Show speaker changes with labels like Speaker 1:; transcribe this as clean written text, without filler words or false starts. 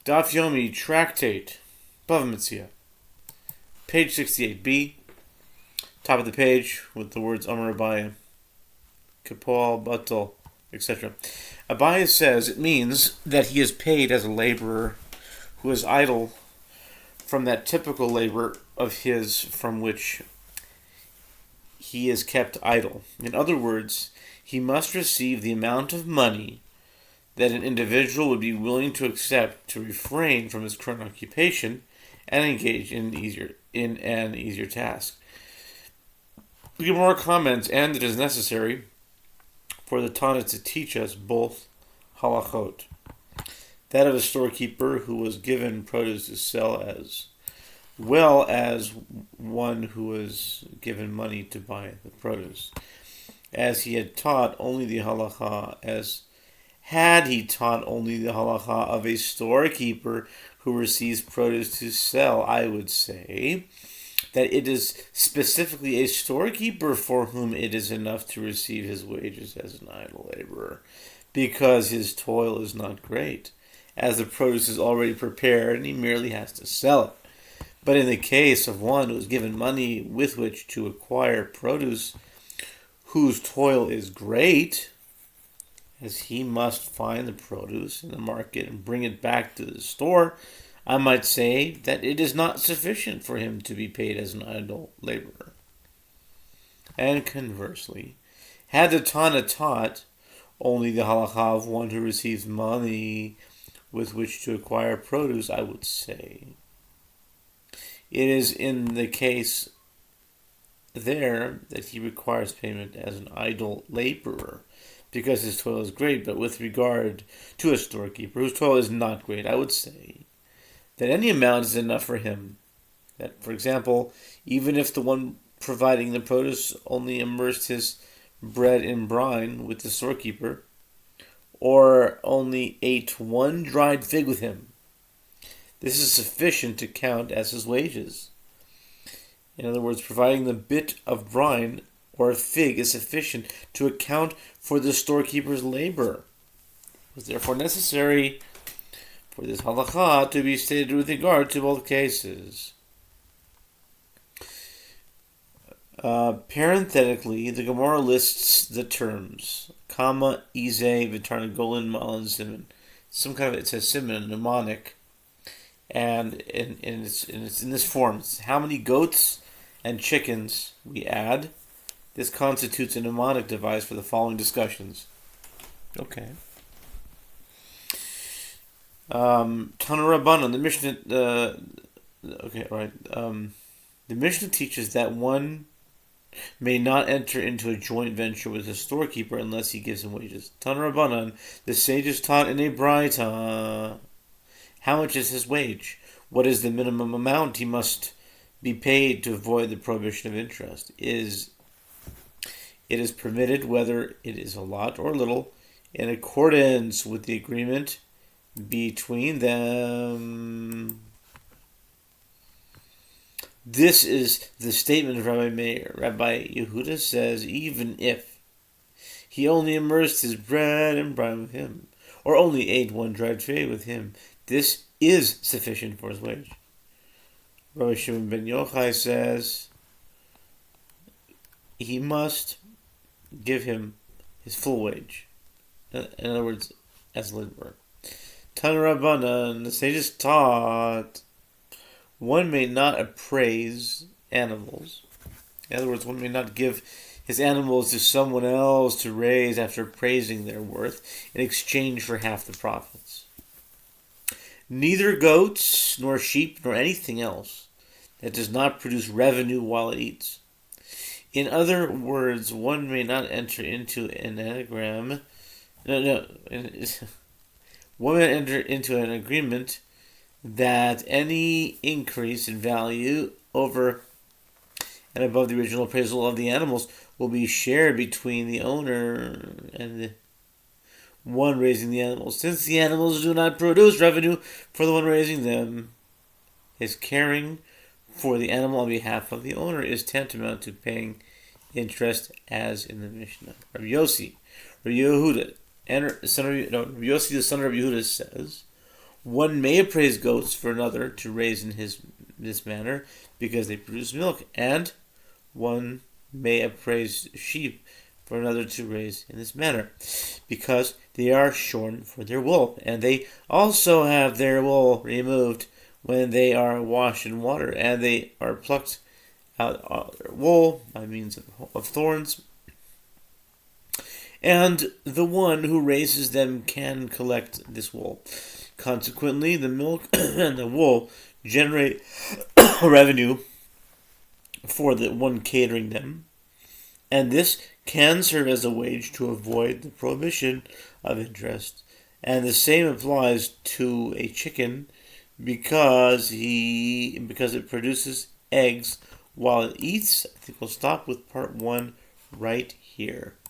Speaker 1: Daf Yomi Tractate, Bava Metzia, page 68b, top of the page with the words Amar Abaye, Kapal, Batal, etc. Abaye says it means that he is paid as a laborer who is idle from that typical labor of his from which he is kept idle. In other words, he must receive the amount of money that an individual would be willing to accept to refrain from his current occupation and engage in an easier task. We get more comments, and it is necessary for the Tana to teach us both halachot. That of a storekeeper who was given produce to sell as well as one who was given money to buy the produce, as he had taught only the halacha had he taught only the halacha of a storekeeper who receives produce to sell, I would say that it is specifically a storekeeper for whom it is enough to receive his wages as an idle laborer, because his toil is not great, as the produce is already prepared and he merely has to sell it. But in the case of one who is given money with which to acquire produce, whose toil is great, as he must find the produce in the market and bring it back to the store, I might say that it is not sufficient for him to be paid as an idle laborer. And conversely, had the Tana taught only the halacha of one who receives money with which to acquire produce, I would say it is in the case there that he requires payment as an idle laborer, because his toil is great. But with regard to a storekeeper whose toil is not great, I would say that any amount is enough for him. That, for example, even if the one providing the produce only immersed his bread in brine with the storekeeper, or only ate one dried fig with him, this is sufficient to count as his wages. In other words, providing the bit of brine or a fig is sufficient to account for the storekeeper's labor. It was therefore necessary for this halacha to be stated with regard to both cases. Parenthetically, the Gemara lists the terms kama, ize, v'tarnagolin, ma'alan, siman. It says siman, mnemonic, and it's in this form. It's how many goats and chickens we add. This constitutes a mnemonic device for the following discussions. Okay. Tana Rabbanan, the Mishnah. The Mishnah teaches that one may not enter into a joint venture with a storekeeper unless he gives him wages. Tana Rabbanan, the sages taught in a Braita. How much is his wage? What is the minimum amount he must be paid to avoid the prohibition of interest? It is permitted, whether it is a lot or little, in accordance with the agreement between them. This is the statement of Rabbi Meir. Rabbi Yehuda says, even if he only immersed his bread and brine with him, or only ate one dried fig with him, this is sufficient for his wage. Rabbi Shimon ben Yochai says he must give him his full wage. In other words, as a laborer. Tana Rabbanan, the sages taught, one may not appraise animals. In other words, one may not give his animals to someone else to raise after appraising their worth in exchange for half the profits. Neither goats, nor sheep, nor anything else that does not produce revenue while it eats. In other words, one may not enter into an anagram. One may enter into an agreement that any increase in value over and above the original appraisal of the animals will be shared between the owner and the one raising the animals. Since the animals do not produce revenue for the one raising them, his caring for the animal on behalf of the owner is tantamount to paying interest, as in the Mishnah. Rabbi Yossi, Rabbi Yehuda, Rabbi Yossi, the son of Rabbi Yehuda, says, One may appraise goats for another to raise in this manner, because they produce milk, and one may appraise sheep for another to raise in this manner, because they are shorn for their wool, and they also have their wool removed when they are washed in water, and they are plucked out of their wool by means of thorns. And the one who raises them can collect this wool. Consequently, the milk and the wool generate revenue for the one catering them, and this can serve as a wage to avoid the prohibition of interest. And the same applies to a chicken, because it produces eggs while it eats. I think we'll stop with part 1 right here.